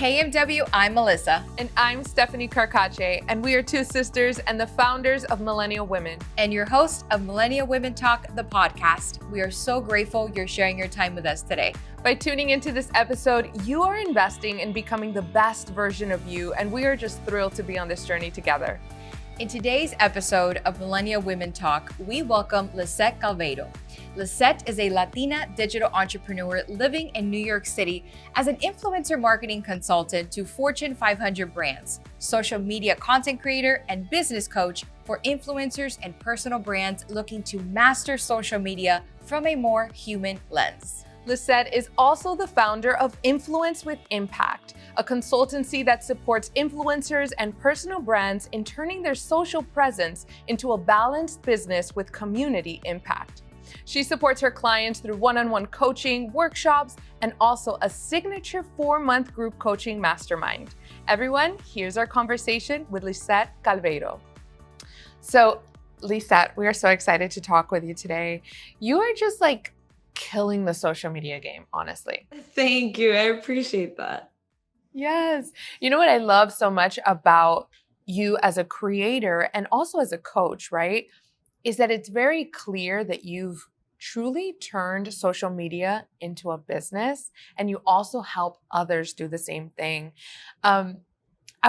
KMW, I'm Melissa. And I'm Stephanie Carcache, and we are two sisters and the founders of Millennial Women. And your host of Millennial Women Talk, the podcast. We are so grateful you're sharing your time with us today. By tuning into this episode, you are investing in becoming the best version of you, and we are just thrilled to be on this journey together. In today's episode of Millennial Women Talk, we welcome Lissette Calveiro. Lisette is a Latina digital entrepreneur living in New York City as an influencer marketing consultant to Fortune 500 brands, social media content creator, and business coach for influencers and personal brands looking to master social media from a more human lens. Lisette is also the founder of Influence with Impact, a consultancy that supports influencers and personal brands in turning their social presence into a balanced business with community impact. She supports her clients through one-on-one coaching, workshops, and also a signature 4-month group coaching mastermind. Everyone, here's our conversation with Lissette Calveiro. So, Lisette, we are so excited to talk with you today. You are just killing the social media game, honestly. Thank you. I appreciate that. Yes. You know what I love so much about you as a creator and also as a coach, right? Is that it's very clear that you've truly turned social media into a business, and you also help others do the same thing. I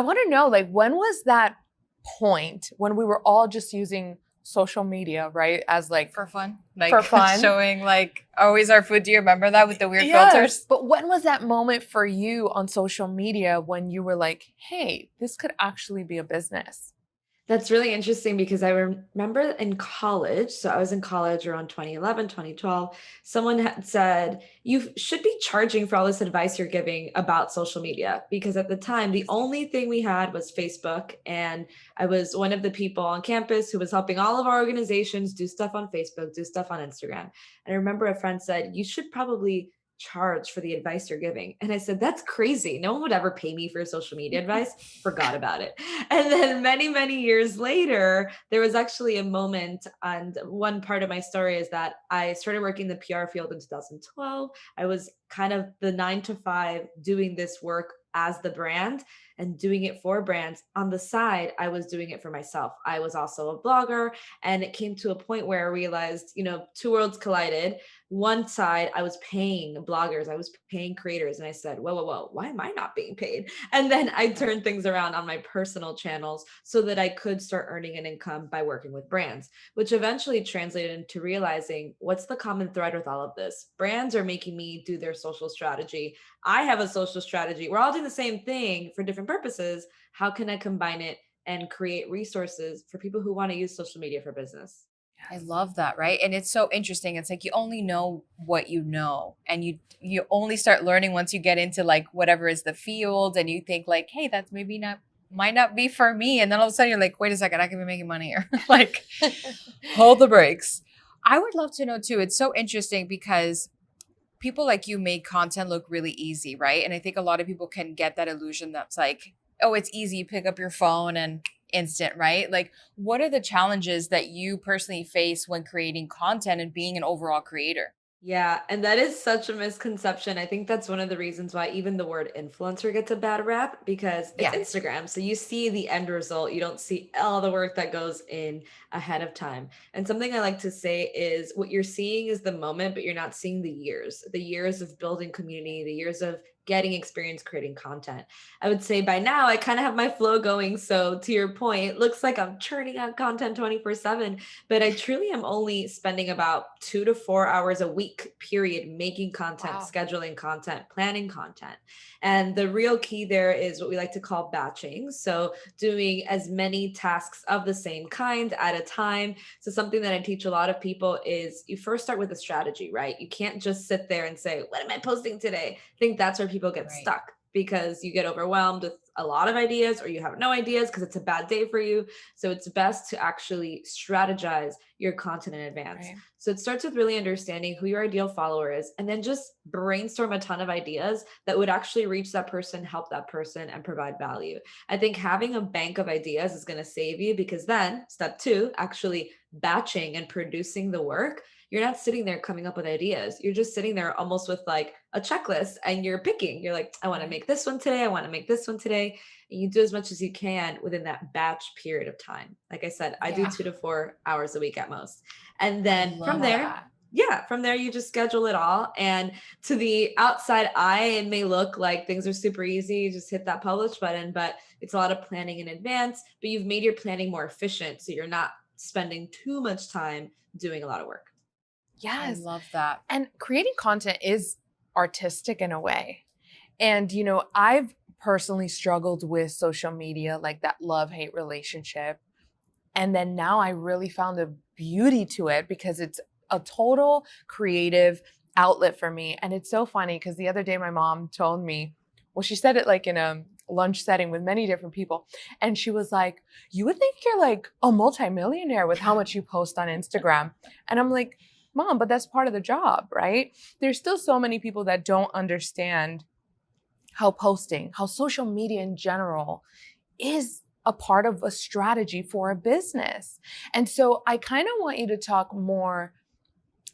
want to know, when was that point when we were all just using social media, right? As for fun, for fun, showing always our food. Do you remember that with the weird filters? But when was that moment for you on social media when you were like, hey, this could actually be a business? That's really interesting because I remember in college, so I was in college around 2011, 2012, someone had said, you should be charging for all this advice you're giving about social media. Because at the time, the only thing we had was Facebook. And I was one of the people on campus who was helping all of our organizations do stuff on Facebook, do stuff on Instagram. And I remember a friend said, you should probably charge for the advice you're giving. And I said, that's crazy. No one would ever pay me for social media advice. Forgot about it. And then many, many years later, there was actually a moment, and one part of my story is that I started working in the PR field in 2012. I was kind of the 9 to 5 doing this work as the brand and doing it for brands. On the side, I was doing it for myself. I was also a blogger, and it came to a point where I realized, two worlds collided. One side, I was paying bloggers, I was paying creators, and I said, whoa, why am I not being paid? And then I turned things around on my personal channels so that I could start earning an income by working with brands, which eventually translated into realizing what's the common thread with all of this? Brands are making me do their social strategy. I have a social strategy. We're all doing the same thing for different purposes. How can I combine it and create resources for people who want to use social media for business? I love that, right? And it's so interesting. It's you only know what you know, and you only start learning once you get into whatever is the field, and you think hey, that's might not be for me. And then all of a sudden you're like, wait a second, I can be making money here. Hold the brakes. I would love to know too. It's so interesting because people like you make content look really easy, right? And I think a lot of people can get that illusion that's oh, it's easy. You pick up your phone and instant, right? What are the challenges that you personally face when creating content and being an overall creator? Yeah, and that is such a misconception. I think that's one of the reasons why even the word influencer gets a bad rap, because it's Instagram. So you see the end result. You don't see all the work that goes in ahead of time. And something I like to say is what you're seeing is the moment, but you're not seeing the years of building community, the years of getting experience creating content. I would say by now I kind of have my flow going. So to your point, it looks like I'm churning out content 24/7, but I truly am only spending about 2 to 4 hours a week, period, making content, scheduling content, planning content. And the real key there is what we like to call batching. So doing as many tasks of the same kind at a time. So something that I teach a lot of people is you first start with a strategy, right? You can't just sit there and say, what am I posting today? I think that's where people get stuck, because you get overwhelmed with a lot of ideas or you have no ideas because it's a bad day for you. So it's best to actually strategize your content in advance. Right. So it starts with really understanding who your ideal follower is, and then just brainstorm a ton of ideas that would actually reach that person, help that person, and provide value. I think having a bank of ideas is going to save you, because then step two, actually batching and producing the work. You're not sitting there coming up with ideas. You're just sitting there almost with like a checklist, and you're picking. You're like, I want to make this one today. I want to make this one today. And you do as much as you can within that batch period of time. Like I said, I do 2 to 4 hours a week at most. And then from there, from there, you just schedule it all. And to the outside eye, it may look like things are super easy. You just hit that publish button, but it's a lot of planning in advance, but you've made your planning more efficient. So you're not spending too much time doing a lot of work. Yes. I love that. And creating content is artistic in a way. And, you know, I've personally struggled with social media, like that love-hate relationship. And then now I really found a beauty to it because it's a total creative outlet for me. And it's so funny because the other day my mom told me, well, she said it like in a lunch setting with many different people. And she was like, you would think you're like a multimillionaire with how much you post on Instagram. And I'm like, Mom, but that's part of the job, right? There's still so many people that don't understand how posting, how social media in general is a part of a strategy for a business. And so I kind of want you to talk more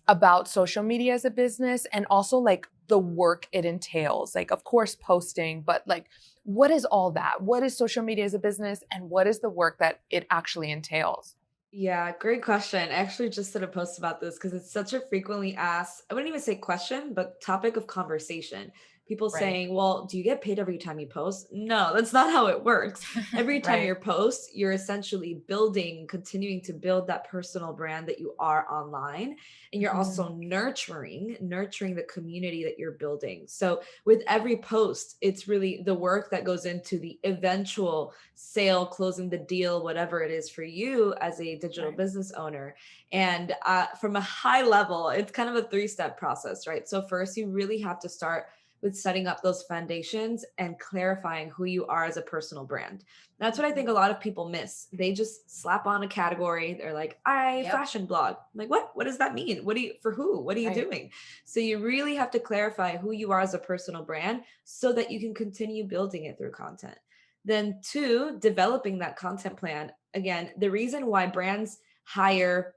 about social media as a business and also like the work it entails. Like, of course, posting, but like, what is all that? What is social media as a business and what is the work that it actually entails? Yeah, great question. I actually just did a post about this because it's such a frequently asked, I wouldn't even say question, but topic of conversation. People Right. saying, well, do you get paid every time you post? No, that's not how it works. Every time Right. you post, you're essentially building, continuing to build that personal brand that you are online. And you're also nurturing the community that you're building. So with every post, it's really the work that goes into the eventual sale, closing the deal, whatever it is for you as a digital business owner. And from a high level, it's kind of a 3-step process, right? So first, you really have to start with setting up those foundations and clarifying who you are as a personal brand. That's what I think a lot of people miss. They just slap on a category. They're like, I fashion blog. I'm like, what? What does that mean? For who? What are you doing? So you really have to clarify who you are as a personal brand so that you can continue building it through content. Then 2, developing that content plan. Again, the reason why brands hire,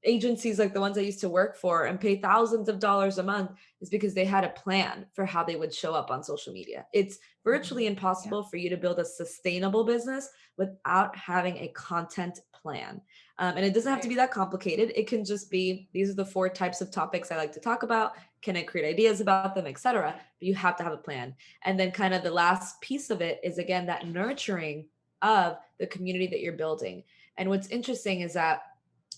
agencies like the ones I used to work for and pay thousands of dollars a month is because they had a plan for how they would show up on social media. It's virtually impossible for you to build a sustainable business without having a content plan. And it doesn't have to be that complicated. It can just be, these are the 4 types of topics I like to talk about. Can I create ideas about them, etc.? But you have to have a plan. And then kind of the last piece of it is, again, that nurturing of the community that you're building. And what's interesting is that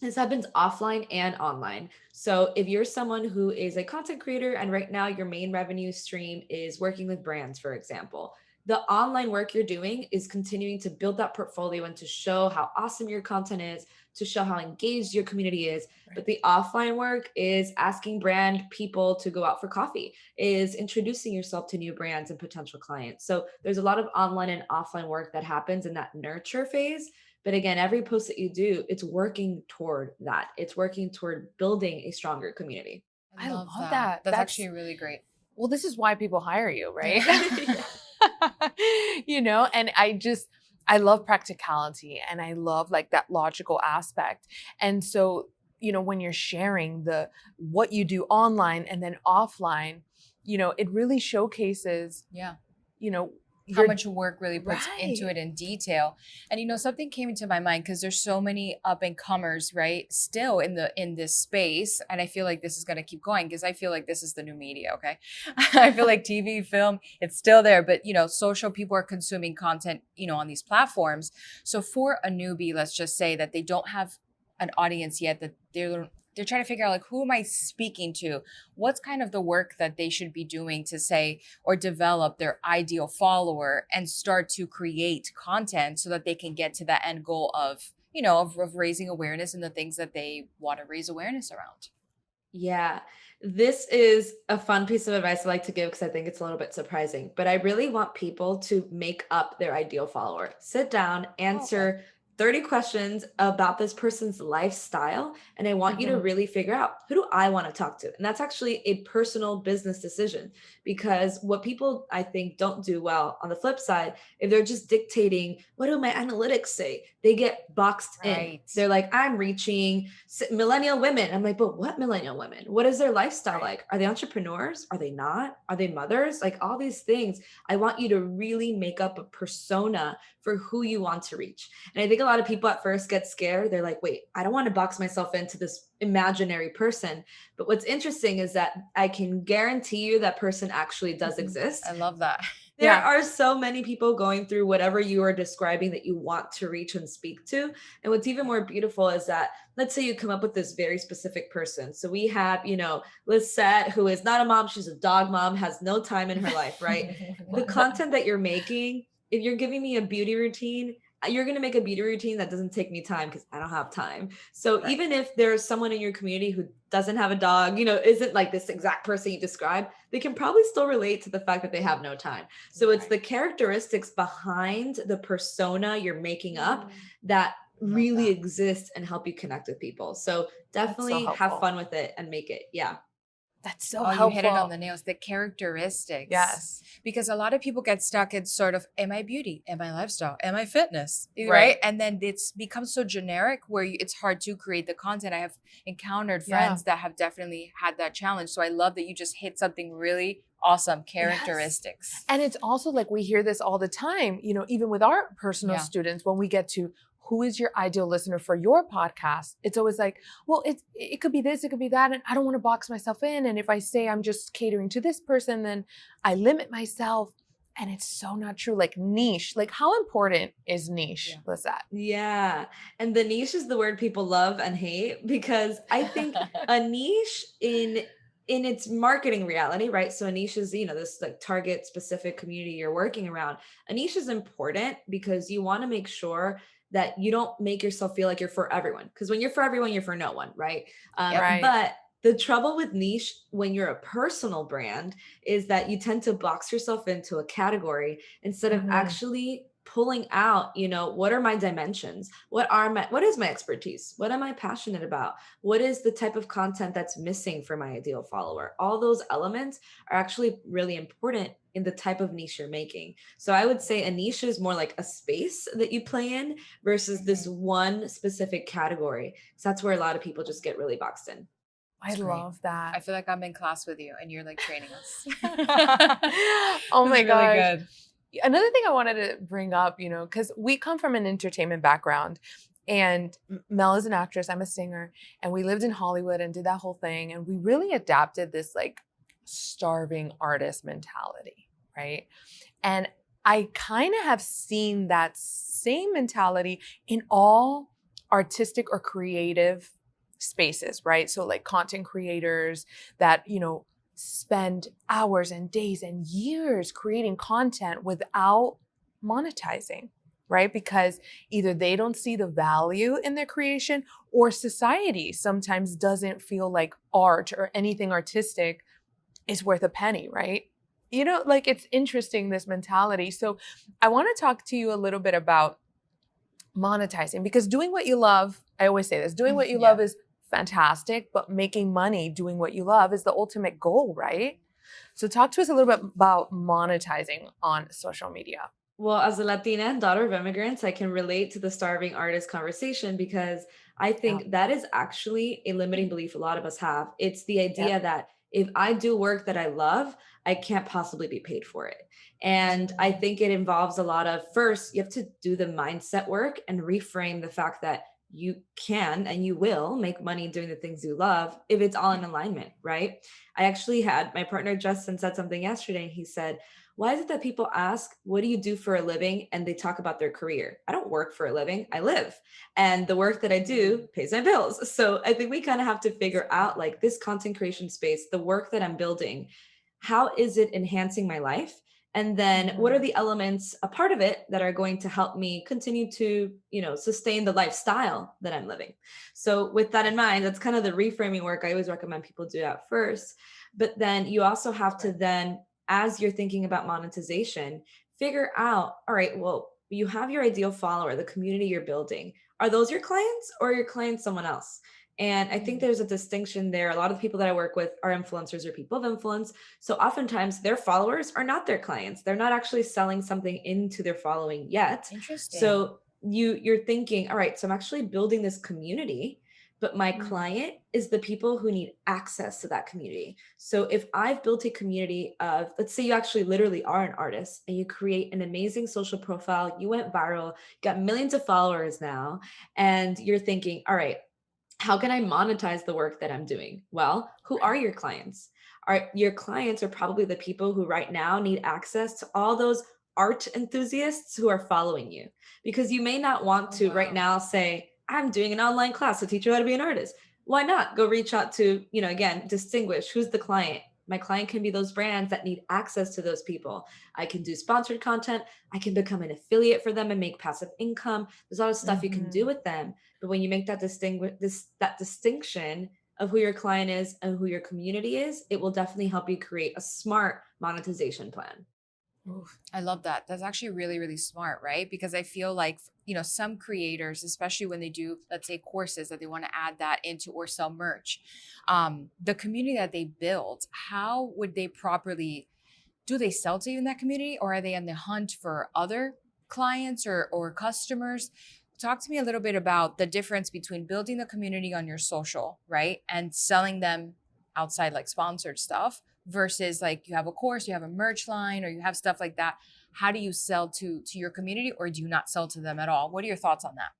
this happens offline and online. So if you're someone who is a content creator and right now your main revenue stream is working with brands, for example, the online work you're doing is continuing to build that portfolio and to show how awesome your content is, to show how engaged your community is. But the offline work is asking brand people to go out for coffee, is introducing yourself to new brands and potential clients. So there's a lot of online and offline work that happens in that nurture phase. But again, every post that you do, it's working toward that. It's working toward building a stronger community. I love that. That's actually really great. Well, this is why people hire you, right? Yeah. And I love practicality and I love like that logical aspect. And so, when you're sharing what you do online and then offline, it really showcases, how much work really puts into it in detail. And something came into my mind because there's so many up and comers, right? Still in this space. And I feel like this is going to keep going because I feel like this is the new media. Okay. I feel like TV, film, it's still there, but social people are consuming content, on these platforms. So for a newbie, let's just say that they don't have an audience yet, that they're trying to figure out, like, who am I speaking to? What's kind of the work that they should be doing to say or develop their ideal follower and start to create content so that they can get to that end goal of, of raising awareness and the things that they want to raise awareness around. Yeah. This is a fun piece of advice I like to give because I think it's a little bit surprising, but I really want people to make up their ideal follower. Sit down, answer 30 questions about this person's lifestyle, and I want you to really figure out, who do I want to talk to? And that's actually a personal business decision, because what people I think don't do well on the flip side, if they're just dictating, what do my analytics say? They get boxed in. Right. They're like, I'm reaching millennial women. I'm like, but what millennial women? What is their lifestyle like? Are they entrepreneurs? Are they not? Are they mothers? Like all these things. I want you to really make up a persona for who you want to reach. And I think a lot of people at first get scared. They're like, wait, I don't want to box myself into this imaginary person. But what's interesting is that I can guarantee you that person actually does exist. I love that. There are so many people going through whatever you are describing that you want to reach and speak to. And what's even more beautiful is that, let's say you come up with this very specific person. So we have, Lisette, who is not a mom, she's a dog mom, has no time in her life, right? The content that you're making, if you're giving me a beauty routine, you're going to make a beauty routine that doesn't take me time because I don't have time. So even if there's someone in your community who doesn't have a dog, isn't like this exact person you described, they can probably still relate to the fact that they have no time. So it's the characteristics behind the persona you're making up that really exist and help you connect with people. So definitely have fun with it and make it. Yeah. That's so helpful. You hit it on the nails, the characteristics. Yes. Because a lot of people get stuck in sort of, am I beauty? Am I lifestyle? Am I fitness? Right? And then it's become so generic where it's hard to create the content. I have encountered friends that have definitely had that challenge. So I love that you just hit something really awesome, characteristics. Yes. And it's also like, we hear this all the time, even with our personal students, when we get to, who is your ideal listener for your podcast? It's always like, well, it could be this, it could be that. And I don't want to box myself in. And if I say I'm just catering to this person, then I limit myself. And it's so not true. Like niche, like how important is niche, Lisette? Yeah. And the niche is the word people love and hate, because I think a niche in its marketing reality, right? So a niche is, this like target specific community you're working around. A niche is important because you want to make sure that you don't make yourself feel like you're for everyone. Because when you're for everyone, you're for no one, right? But the trouble with niche when you're a personal brand is that you tend to box yourself into a category instead of actually pulling out, what are my dimensions? What is my expertise? What am I passionate about? What is the type of content that's missing for my ideal follower? All those elements are actually really important in the type of niche you're making. So I would say a niche is more like a space that you play in versus this one specific category. So that's where a lot of people just get really boxed in. I love that. I feel like I'm in class with you and you're like training us. Oh my gosh. Really good. Another thing I wanted to bring up, because we come from an entertainment background, and Mel is an actress, I'm a singer, and we lived in Hollywood and did that whole thing. And we really adapted this like starving artist mentality, right? And I kind of have seen that same mentality in all artistic or creative spaces, right? So like content creators that, spend hours and days and years creating content without monetizing, right? Because either they don't see the value in their creation, or society sometimes doesn't feel like art or anything artistic is worth a penny, right? Like it's interesting, this mentality. So I want to talk to you a little bit about monetizing, because doing what you love, I always say this, doing what you love is fantastic, but making money doing what you love is the ultimate goal, right? So talk to us a little bit about monetizing on social media. Well, as a Latina and daughter of immigrants, I can relate to the starving artist conversation, because I think that is actually a limiting belief a lot of us have. It's the idea that if I do work that I love, I can't possibly be paid for it. And I think it involves a lot of, first, you have to do the mindset work and reframe the fact that you can and you will make money doing the things you love if it's all in alignment, right? I actually had my partner Justin said something yesterday, and he said, why is it that people ask, what do you do for a living? And they talk about their career. I don't work for a living, I live. And the work that I do pays my bills. So I think we kind of have to figure out, like, this content creation space, the work that I'm building, how is it enhancing my life? And then what are the elements, a part of it, that are going to help me continue to, sustain the lifestyle that I'm living? So with that in mind, that's kind of the reframing work I always recommend people do at first. But then you also have to then, as you're thinking about monetization, figure out, all right, well, you have your ideal follower, the community you're building. Are those your clients, or are your clients someone else? And I think there's a distinction there. A lot of the people that I work with are influencers or people of influence. So oftentimes their followers are not their clients. They're not actually selling something into their following yet. Interesting. So you're thinking, all right, so I'm actually building this community, but my client is the people who need access to that community. So if I've built a community of, let's say you actually literally are an artist and you create an amazing social profile, you went viral, got millions of followers now, and you're thinking, all right, how can I monetize the work that I'm doing? Well, who are your clients? Your clients are probably the people who right now need access to all those art enthusiasts who are following you, because you may not want to right now say, I'm doing an online class to teach you how to be an artist. Why not go reach out to, again, distinguish who's the client. My client can be those brands that need access to those people. I can do sponsored content. I can become an affiliate for them and make passive income. There's a lot of stuff you can do with them. But when you make that distinction of who your client is and who your community is, it will definitely help you create a smart monetization plan. Oof, I love that. That's actually really, really smart, right? Because I feel like, some creators, especially when they do, let's say, courses that they want to add that into or sell merch, the community that they build, how would they properly, do they sell to even that community, or are they on the hunt for other clients or customers? Talk to me a little bit about the difference between building the community on your social, right? And selling them outside, like sponsored stuff, versus like you have a course, you have a merch line, or you have stuff like that. How do you sell to your community, or do you not sell to them at all? What are your thoughts on that?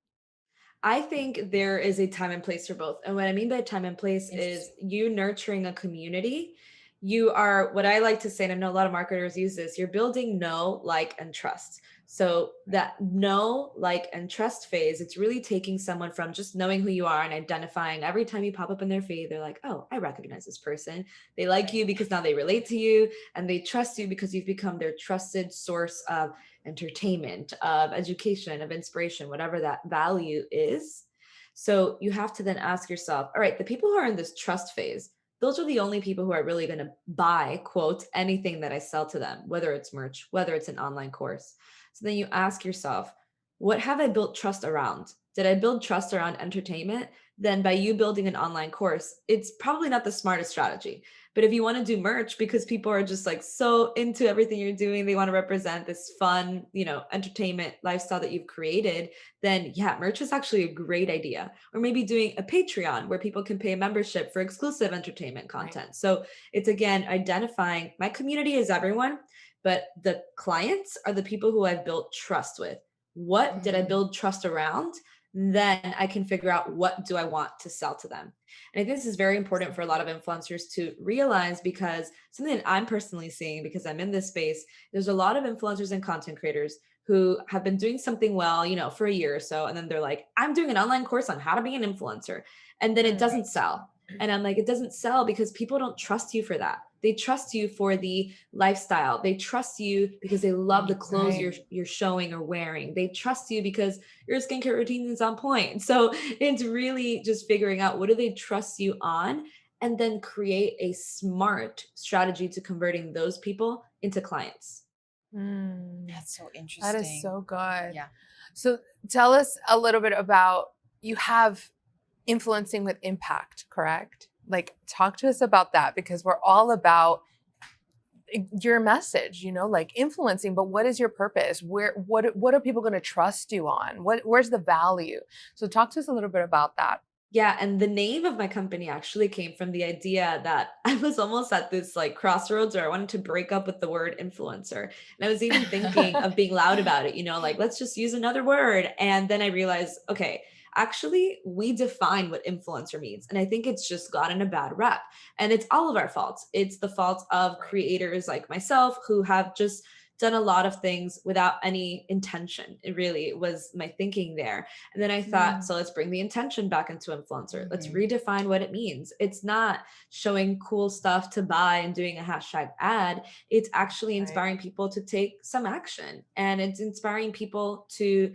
I think there is a time and place for both. And what I mean by time and place is you nurturing a community. You are, what I like to say, and I know a lot of marketers use this, you're building know, like, and trust. So that know, like, and trust phase, it's really taking someone from just knowing who you are and identifying every time you pop up in their feed, they're like, oh, I recognize this person. They like you because now they relate to you, and they trust you because you've become their trusted source of entertainment, of education, of inspiration, whatever that value is. So you have to then ask yourself, all right, the people who are in this trust phase, those are the only people who are really going to buy, quote, anything that I sell to them, whether it's merch, whether it's an online course. So then you ask yourself, what have I built trust around? Did I build trust around entertainment? Then by you building an online course, it's probably not the smartest strategy. But if you want to do merch because people are just like so into everything you're doing, they want to represent this fun, entertainment lifestyle that you've created, then yeah, merch is actually a great idea. Or maybe doing a Patreon where people can pay a membership for exclusive entertainment content. Right. So it's, again, identifying my community is everyone, but the clients are the people who I've built trust with. What did I build trust around? Then I can figure out what do I want to sell to them. And I think this is very important for a lot of influencers to realize, because something that I'm personally seeing, because I'm in this space, there's a lot of influencers and content creators who have been doing something well, for a year or so. And then they're like, I'm doing an online course on how to be an influencer. And then it doesn't sell. And I'm like, it doesn't sell because people don't trust you for that. They trust you for the lifestyle. They trust you because they love the clothes you're showing or wearing. They trust you because your skincare routine is on point. So it's really just figuring out, what do they trust you on, and then create a smart strategy to converting those people into clients. That's so interesting. That is so good. Yeah. So tell us a little bit about, you have influencing with impact, correct? Like, talk to us about that, because we're all about your message, like influencing, but what is your purpose? What are people going to trust you on? Where's the value? So talk to us a little bit about that. Yeah. And the name of my company actually came from the idea that I was almost at this like crossroads where I wanted to break up with the word influencer. And I was even thinking of being loud about it, like, let's just use another word. And then I realized, okay, actually, we define what influencer means. And I think it's just gotten a bad rep. And it's all of our faults. It's the fault of creators like myself who have just done a lot of things without any intention. It really was my thinking there. And then I thought, Mm. so let's bring the intention back into influencer. Let's Mhm. redefine what it means. It's not showing cool stuff to buy and doing a hashtag ad. It's actually Right. inspiring people to take some action, and it's inspiring people to,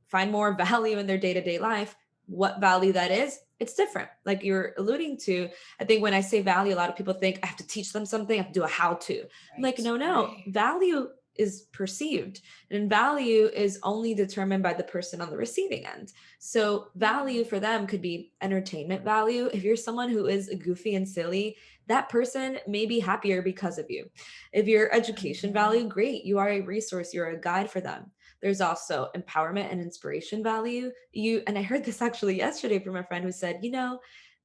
find more value in their day-to-day life. What value that is, it's different. Like you're alluding to, I think when I say value, a lot of people think I have to teach them something, I have to do a how to. I'm like, Right. no, Right. value is perceived, and value is only determined by the person on the receiving end. So value for them could be entertainment value. If you're someone who is goofy and silly, that person may be happier because of you. If you're education Mhm. value, great. You are a resource, you're a guide for them. There's also empowerment and inspiration value. And I heard this actually yesterday from a friend who said,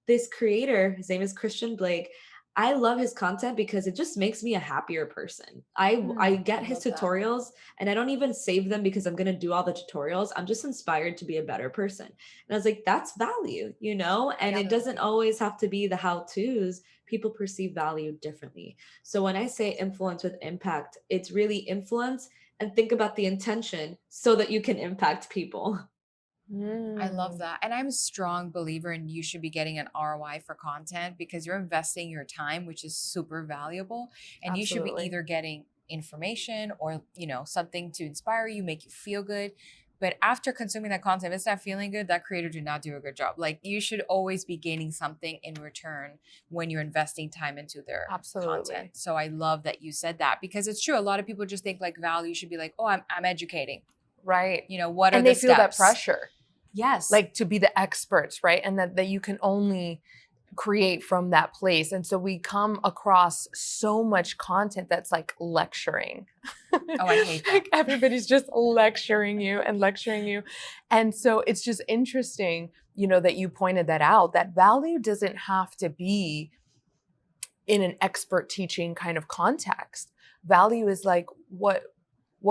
this creator, his name is Christian Blake. I love his content because it just makes me a happier person. I I get his love that. tutorials, and I don't even save them because I'm going to do all the tutorials. I'm just inspired to be a better person. And I was like, that's value, and it doesn't Absolutely. always have to be the how-tos. People perceive value differently. So when I say influence with impact, it's really influence, and think about the intention so that you can impact people. I love Mm. that. And I'm a strong believer in you should be getting an ROI for content because you're investing your time, which is super valuable. And you should be Absolutely. either getting information or, something to inspire you, make you feel good. But after consuming that content, if it's not feeling good, that creator did not do a good job. Like you should always be gaining something in return when you're investing time into their Absolutely. content. So I love that you said that because it's true. A lot of people just think like value should be like, oh, I'm educating. Right. What are And the they feel that steps? pressure, Yes. like to be the experts, right? And that you can only create from that place. And so we come across so much content that's like lecturing. Oh, I hate that. Like everybody's just lecturing you and lecturing you. And so it's just interesting, that you pointed that out, that value doesn't have to be in an expert teaching kind of context. Value is like what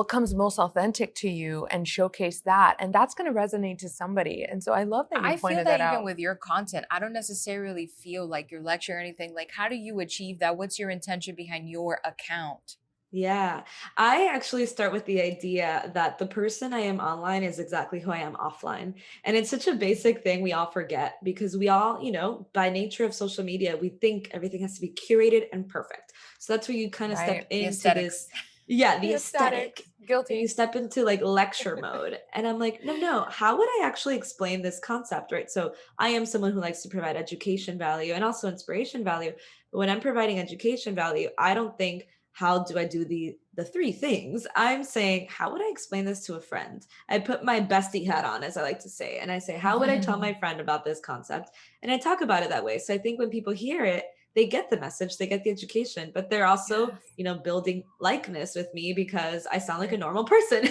comes most authentic to you and showcase that. And that's going to resonate to somebody. And so I love that you I feel pointed that that even out. with your content, I don't necessarily feel like you're lecturing or anything. Like, how do you achieve that? What's your intention behind your account? Yeah, I actually start with the idea that the person I am online is exactly who I am offline. And it's such a basic thing we all forget because we all, by nature of social media, we think everything has to be curated and perfect. So that's where you kind of step Right. The into this, aesthetics. yeah, the The aesthetic. aesthetics. And you Guilty. step into like lecture mode. And I'm like, no, no, how would I actually explain this concept? Right. So I am someone who likes to provide education value and also inspiration value. But when I'm providing education value, I don't think, how do I do the three things? I'm saying, how would I explain this to a friend? I put my bestie hat on, as I like to say, and I say, how would I tell my friend about this concept? And I talk about it that way. So I think when people hear it, they get the message, they get the education, but they're also, Yes. building likeness with me because I sound like a Right. normal person.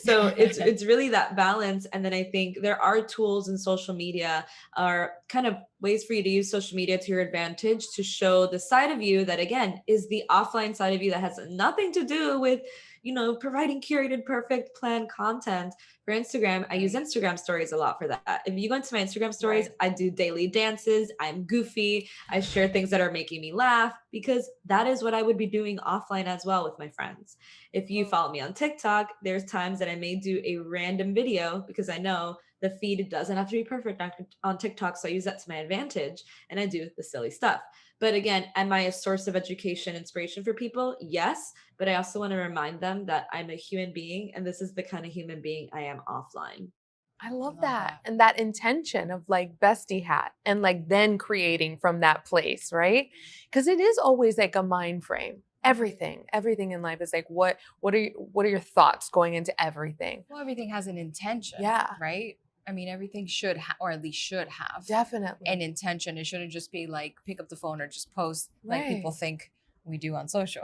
So it's really that balance. And then I think there are tools in social media, are kind of ways for you to use social media to your advantage to show the side of you that, again, is the offline side of you that has nothing to do with, providing curated, perfect, planned content. For Instagram, I use Right. Instagram stories a lot for that. If you go into my Instagram stories, Right. I do daily dances, I'm goofy, I share things that are making me laugh because that is what I would be doing offline as well with my friends. If you follow me on TikTok, there's times that I may do a random video because I know the feed doesn't have to be perfect on TikTok. So I use that to my advantage and I do the silly stuff. But again, am I a source of education, inspiration for people? Yes. But I also want to remind them that I'm a human being and this is the kind of human being I am offline. I I love love that. that. And that intention of like bestie hat and like then creating from that place, right? Because it is always like a mind frame. Everything in life is like what are your thoughts going into everything? Well, everything has an intention, Yeah, right? I mean, everything should have, or at least should have definitely. an intention. It shouldn't just be like pick up the phone or just post like people Right. think we do on social.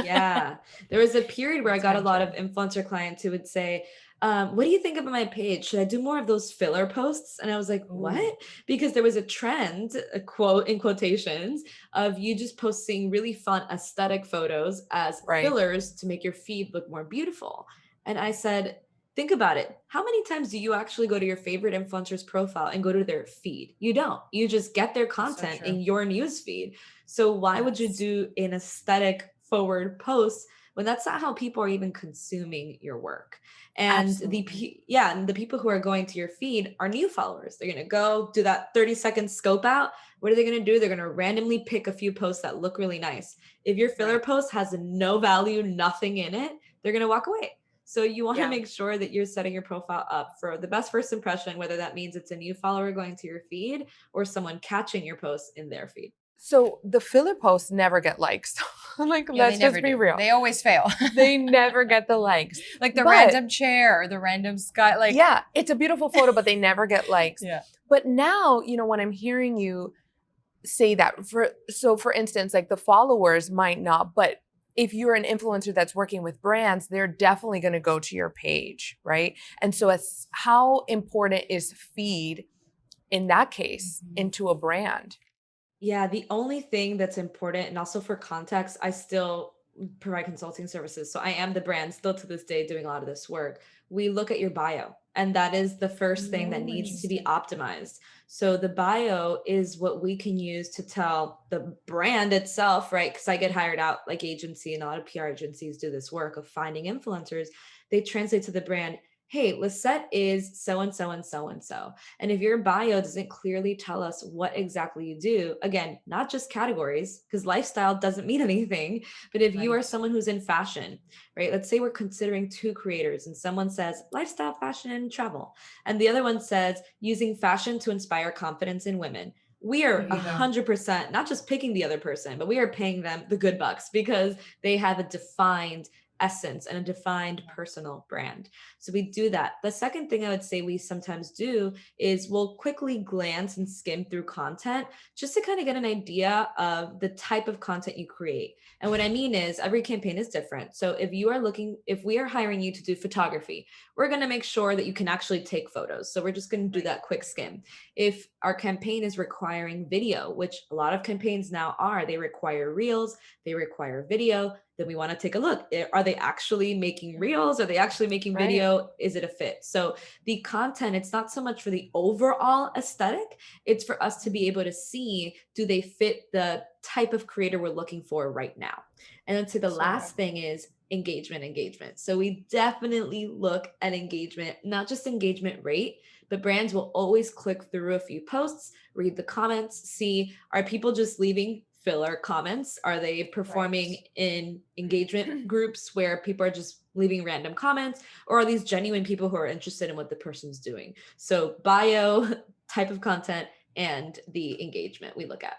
Yeah. There was a period where I got a lot of Intention. influencer clients who would say, what do you think about my page? Should I do more of those filler posts? And I was like, Ooh, what? Because there was a trend, a quote in quotations, of you just posting really fun aesthetic photos as Right. fillers to make your feed look more beautiful. And I said, think about it. How many times do you actually go to your favorite influencer's profile and go to their feed? You don't. You just get their that's so content true. in your news feed. So why would you Yes. do an aesthetic forward post when that's not how people are even consuming your work. And Absolutely. and the people who are going to your feed are new followers. They're going to go do that 30-second scope out. What are they going to do? They're going to randomly pick a few posts that look really nice. If your filler Right. post has no value, nothing in it, they're going to walk away. So you want to Yeah. make sure that you're setting your profile up for the best first impression, whether that means it's a new follower going to your feed or someone catching your posts in their feed. So the filler posts never get likes. Like, Yeah, let's they never just be do. real. They always fail. They never get the likes. Like the But- random chair or the random sky. Like, yeah, it's a beautiful photo, but they never get likes. yeah. But now, when I'm hearing you say that, for instance, like the followers might not, but if you're an influencer that's working with brands, they're definitely going to go to your page, right? And so how important is feed in that case into a brand? Yeah, the only thing that's important, and also for context, I still provide consulting services. So I am the brand still to this day doing a lot of this work. We look at your bio, and that is the first thing that needs to be optimized. So the bio is what we can use to tell the brand itself, right? Because I get hired out like agency, and a lot of PR agencies do this work of finding influencers. They translate to the brand, hey, Lisette is so and so and so and so. And if your bio doesn't clearly tell us what exactly you do, again, not just categories, because lifestyle doesn't mean anything, but if you are Right. someone who's in fashion, right? Let's say we're considering two creators and someone says lifestyle, fashion, and travel. And the other one says using fashion to inspire confidence in women. We are There you go. 100% not just picking the other person, but we are paying them the good bucks because they have a defined essence and a defined personal brand. So we do that. The second thing I would say we sometimes do is we'll quickly glance and skim through content just to kind of get an idea of the type of content you create. And what I mean is every campaign is different. So if we are hiring you to do photography, we're going to make sure that you can actually take photos. So we're just going to do that quick skim. If our campaign is requiring video, which a lot of campaigns now are, they require reels, they require video, then we want to take a look. Are they actually making reels? Are they actually making video? Is it a fit? So the content, it's not so much for the overall aesthetic. It's for us to be able to see, do they fit the type of creator we're looking for right now? And then to the last thing is engagement. So we definitely look at engagement, not just engagement rate, but brands will always click through a few posts, read the comments, see, are people just leaving filler comments? Are they performing in engagement groups where people are just leaving random comments? Or are these genuine people who are interested in what the person's doing? So bio, type of content, and the engagement we look at.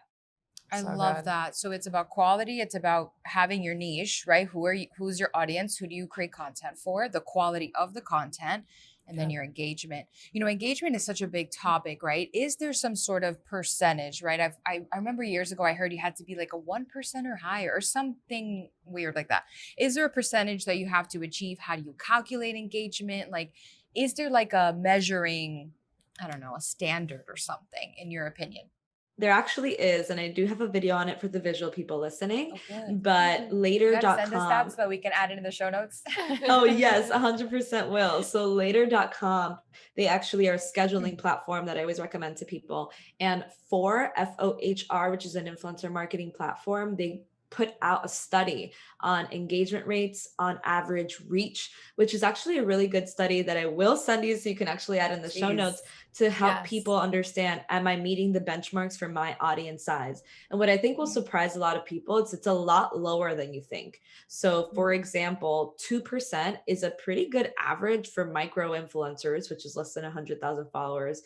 I So love good. that. So it's about quality. It's about having your niche, right? Who's your audience? Who do you create content for? The quality of the content, and then your engagement. Engagement is such a big topic, right? Is there some sort of percentage, right? I remember years ago I heard you had to be like a 1% or higher or something weird like that. Is there a percentage that you have to achieve? How do you calculate engagement? Like, is there like a measuring, I don't know, a standard or something in your opinion? There actually is, and I do have a video on it for the visual people listening, good. but You gotta send us that later.com. so that we can add it in the show notes. Oh, yes, 100% will. So later.com, they actually are a scheduling platform that I always recommend to people. And for FOHR, which is an influencer marketing platform, they put out a study on engagement rates on average reach, which is actually a really good study that I will send you so you can actually add in the show notes to help people understand, am I meeting the benchmarks for my audience size? And what I think will surprise a lot of people, it's a lot lower than you think. So for example, 2% is a pretty good average for micro influencers, which is less than 100,000 followers.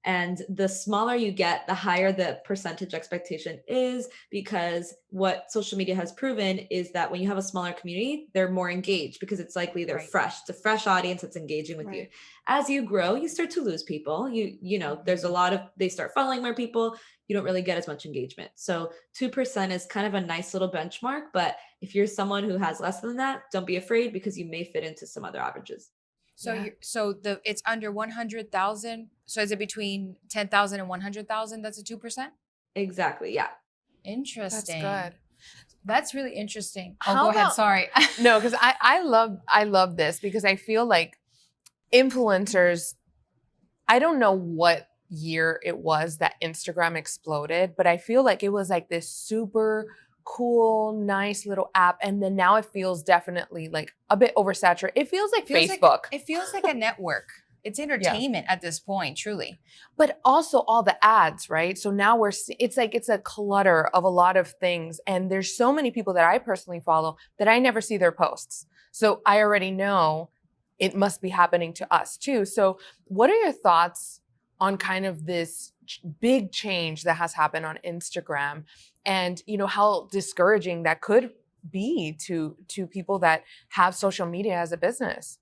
And the smaller you get, the higher the percentage expectation is, because what social media has proven is that when you have a smaller community, they're more engaged because it's likely they're fresh. It's a fresh audience that's engaging with you. As you grow, you start to lose people. There's a lot of, they start following more people. You don't really get as much engagement. So 2% is kind of a nice little benchmark. But if you're someone who has less than that, don't be afraid because you may fit into some other averages. So it's under 100,000. So is it between 10,000 and 100,000? That's a 2%? Exactly. Yeah. Interesting. That's good. That's really interesting. How Go ahead. Sorry. No, because I love this because I feel like influencers, I don't know what year it was that Instagram exploded, but I feel like it was like this super cool, nice little app. And then now it feels definitely like a bit oversaturated. It feels like Facebook. It feels like a network. It's entertainment at this point, truly. But also all the ads, right? So now it's like, it's a clutter of a lot of things. And there's so many people that I personally follow that I never see their posts. So I already know it must be happening to us too. So what are your thoughts on kind of this big change that has happened on Instagram, and, you know, how discouraging that could be to people that have social media as a business?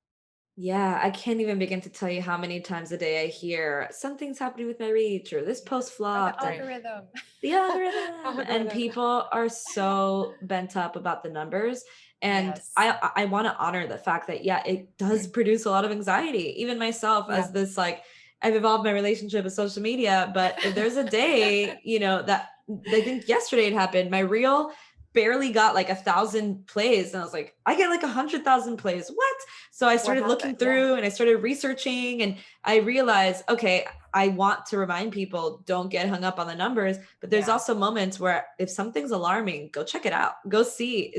Yeah, I can't even begin to tell you how many times a day I hear something's happening with my reach, or this post Or flopped, the and algorithm. the algorithm. And Algorithm. people are so bent up about the numbers. And Yes. I want to honor the fact that, yeah, it does produce a lot of anxiety. Even myself, Yeah. as this, like, I've evolved my relationship with social media, but if there's a day, you know, that I think yesterday it happened, my reel barely got like 1,000 plays. And I was like, I get like 100,000 plays. What? So I started looking happened? Yeah. through and I started researching, and I realized, okay, I want to remind people, don't get hung up on the numbers, but there's Yeah. also moments where if something's alarming, go check it out. Go see,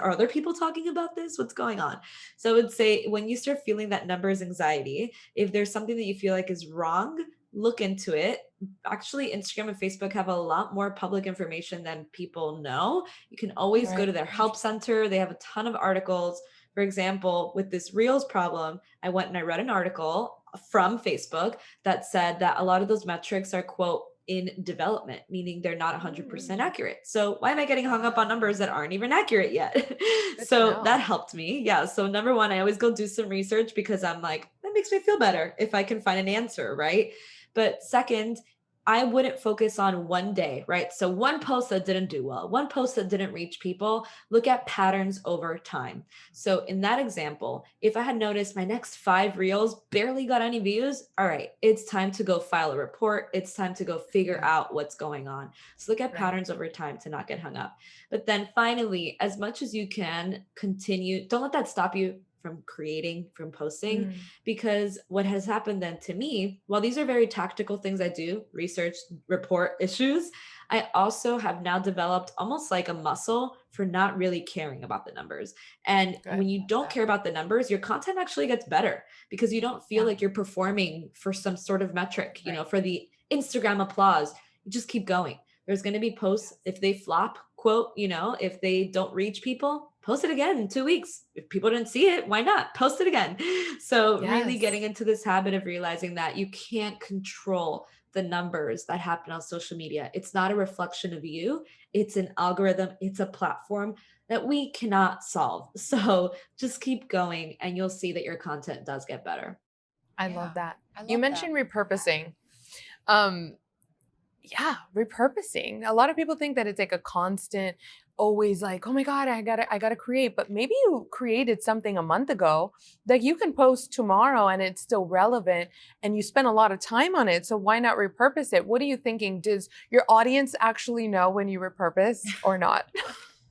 are other people talking about this? What's going on? So I would say, when you start feeling that numbers anxiety, if there's something that you feel like is wrong, look into it. Actually, Instagram and Facebook have a lot more public information than people know. You can always go Right. to their help center. They have a ton of articles. For example, with this Reels problem, I went and I read an article from Facebook that said that a lot of those metrics are, quote, in development, meaning they're not 100% accurate. So why am I getting hung up on numbers that aren't even accurate yet? Good to So know. that helped me. Yeah. So number one, I always go do some research, because I'm like, that makes me feel better if I can find an answer, right? But second, I wouldn't focus on one day, right? So one post that didn't do well, one post that didn't reach people. Look at patterns over time. So in that example, if I had noticed my next 5 reels barely got any views, all right, it's time to go file a report. It's time to go figure out what's going on. So look at patterns over time to not get hung up. But then finally, as much as you can, continue, don't let that stop you from creating, from posting, because what has happened then to me, while these are very tactical things I do, research, report issues, I also have now developed almost like a muscle for not really caring about the numbers. And when you don't care about the numbers, your content actually gets better, because you don't feel like you're performing for some sort of metric, you know, for the Instagram applause. You just keep going. There's going to be posts, if they flop, quote, you know, if they don't reach people, post it again in 2 weeks. If people didn't see it, why not post it again? So really getting into this habit of realizing that you can't control the numbers that happen on social media. It's not a reflection of you. It's an algorithm. It's a platform that we cannot solve. So just keep going and you'll see that your content does get better. I love that. You mentioned repurposing. Repurposing. A lot of people think that it's like a constant, always like, oh my God, I gotta create. But maybe you created something a month ago that you can post tomorrow and it's still relevant, and you spent a lot of time on it. So why not repurpose it? What are you thinking? Does your audience actually know when you repurpose or not?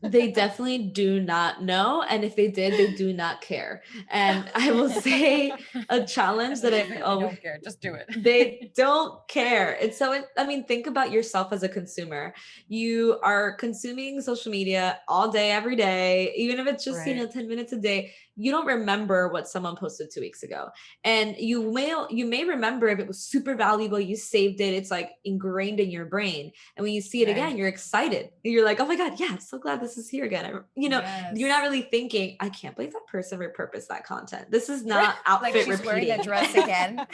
They definitely do not know. And if they did, they do not care. And I will say a challenge that They don't care. Just do it. They don't care. And so, I mean, think about yourself as a consumer. You are consuming social media all day, every day, even if it's just, 10 minutes a day. You don't remember what someone posted 2 weeks ago. And you may remember if it was super valuable, you saved it, it's like ingrained in your brain. And when you see it again, you're excited. You're like, oh my God, yeah, I'm so glad this is here again. You're not really thinking, I can't believe that person repurposed that content. This is not outfit like she's repeating. wearing a dress again.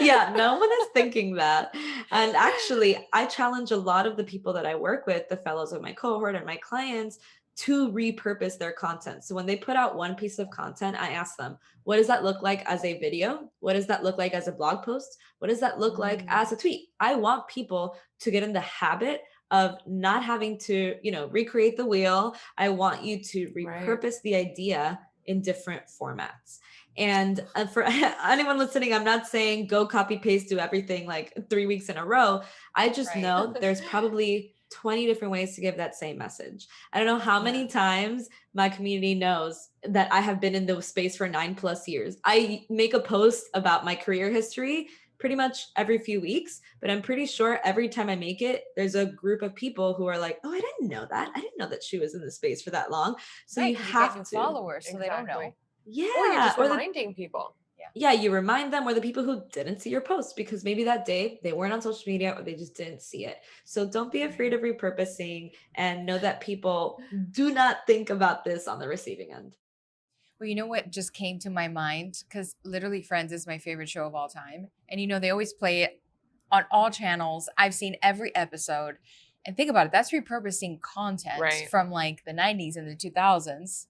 Yeah, no one is thinking that. And actually, I challenge a lot of the people that I work with, the fellows of my cohort and my clients, to repurpose their content. So when they put out one piece of content, I ask them, what does that look like as a video? What does that look like as a blog post? What does that look like as a tweet? I want people to get in the habit of not having to, recreate the wheel. I want you to repurpose the idea in different formats. And for anyone listening, I'm not saying go copy paste, do everything like 3 weeks in a row. I just know there's probably 20 different ways to give that same message. I don't know how many times my community knows that I have been in the space for 9+ years. I make a post about my career history. pretty much every few weeks, but I'm pretty sure every time I make it, there's a group of people who are like, oh, I didn't know that. I didn't know that she was in the space for that long. So Right, you 'cause you get have new to. followers, so they don't know. Exactly. Or you're Yeah. just Or the reminding people. yeah, you remind them, or the people who didn't see your post because maybe that day they weren't on social media or they just didn't see it. So don't be afraid of repurposing, and know that people do not think about this on the receiving end. Well, you know what just came to my mind? Because literally Friends is my favorite show of all time. And they always play it on all channels. I've seen every episode. And think about it, that's repurposing content Right. from like the 90s and the 2000s.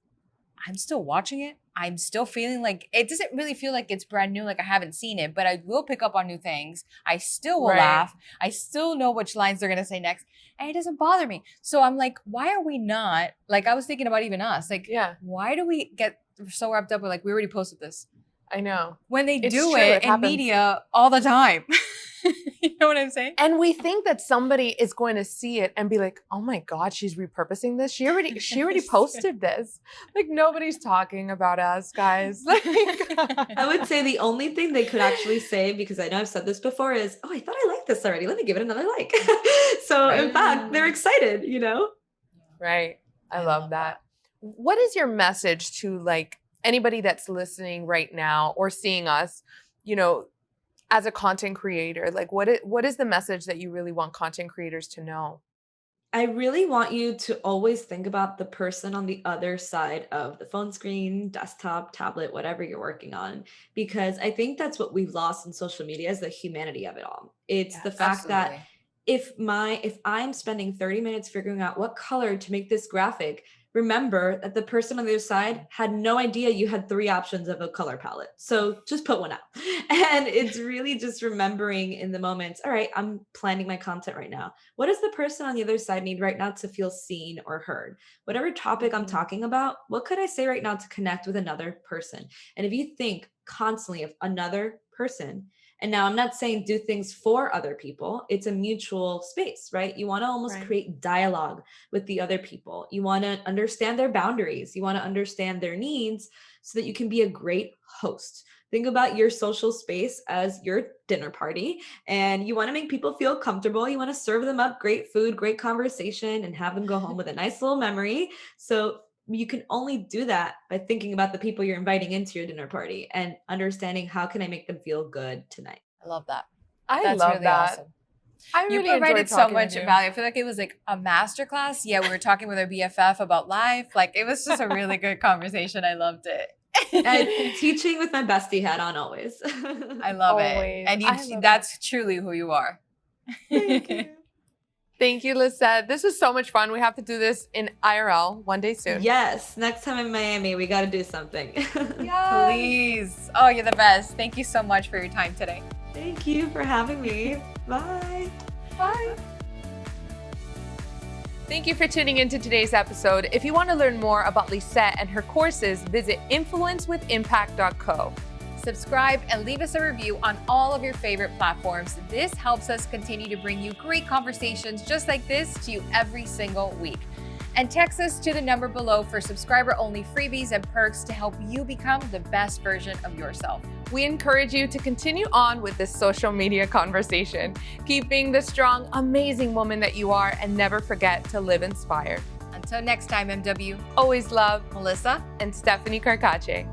I'm still watching it. I'm still feeling like it doesn't really feel like it's brand new, like I haven't seen it, but I will pick up on new things. I still will Right. laugh. I still know which lines they're going to say next, and it doesn't bother me. So I'm like, why are we not, like, I was thinking about even us, like, Yeah, why do we get so wrapped up with like, we already posted this, I know. when they It's do true, it it in happens. media all the time? You know what I'm saying? And we think that somebody is going to see it and be like, "Oh my God, she's repurposing this. She already posted this." Like, nobody's talking about us, guys. Like, I would say the only thing they could actually say, because I know I've said this before, is, oh, I thought I liked this already. Let me give it another like. So in fact, they're excited, right. I I love love that. What is your message to like anybody that's listening right now or seeing us, as a content creator? Like, what is the message that you really want content creators to know? I really want you to always think about the person on the other side of the phone screen, desktop, tablet, whatever you're working on, because I think that's what we've lost in social media, is the humanity of it all. It's Yeah, the fact that absolutely. if I'm spending 30 minutes figuring out what color to make this graphic, remember that the person on the other side had no idea you had 3 options of a color palette. So just put one out. And it's really just remembering in the moments, all right, I'm planning my content right now. What does the person on the other side need right now to feel seen or heard? Whatever topic I'm Mhm. talking about, what could I say right now to connect with another person? And if you think constantly of another person, and now I'm not saying do things for other people, it's a mutual space, right? You want to almost Right. create dialogue with the other people. You want to understand their boundaries. You want to understand their needs so that you can be a great host. Think about your social space as your dinner party, and you want to make people feel comfortable. You want to serve them up great food, great conversation, and have them go home with a nice little memory. So you can only do that by thinking about the people you're inviting into your dinner party and understanding, how can I make them feel good tonight? I love that. I That's love really that. awesome. I You really enjoyed provided so talking much with you. value. I feel like it was like a masterclass. Yeah, we were talking with our BFF about life. Like, it was just a really good conversation. I loved it. Teaching with my bestie hat on always. I love Always. it. And I love that's truly who you are. Thank you. Thank you, Lisette. This was so much fun. We have to do this in IRL one day soon. Yes, next time in Miami, we got to do something. Yes. Please. Oh, you're the best. Thank you so much for your time today. Thank you for having me. Bye. Bye. Thank you for tuning into today's episode. If you want to learn more about Lisette and her courses, visit influencewithimpact.co. Subscribe and leave us a review on all of your favorite platforms. This helps us continue to bring you great conversations just like this to you every single week. And text us to the number below for subscriber-only freebies and perks to help you become the best version of yourself. We encourage you to continue on with this social media conversation. Keep being the strong, amazing woman that you are, and never forget to live inspired. Until next time, MW, Always love, Melissa. and Stephanie Carcache.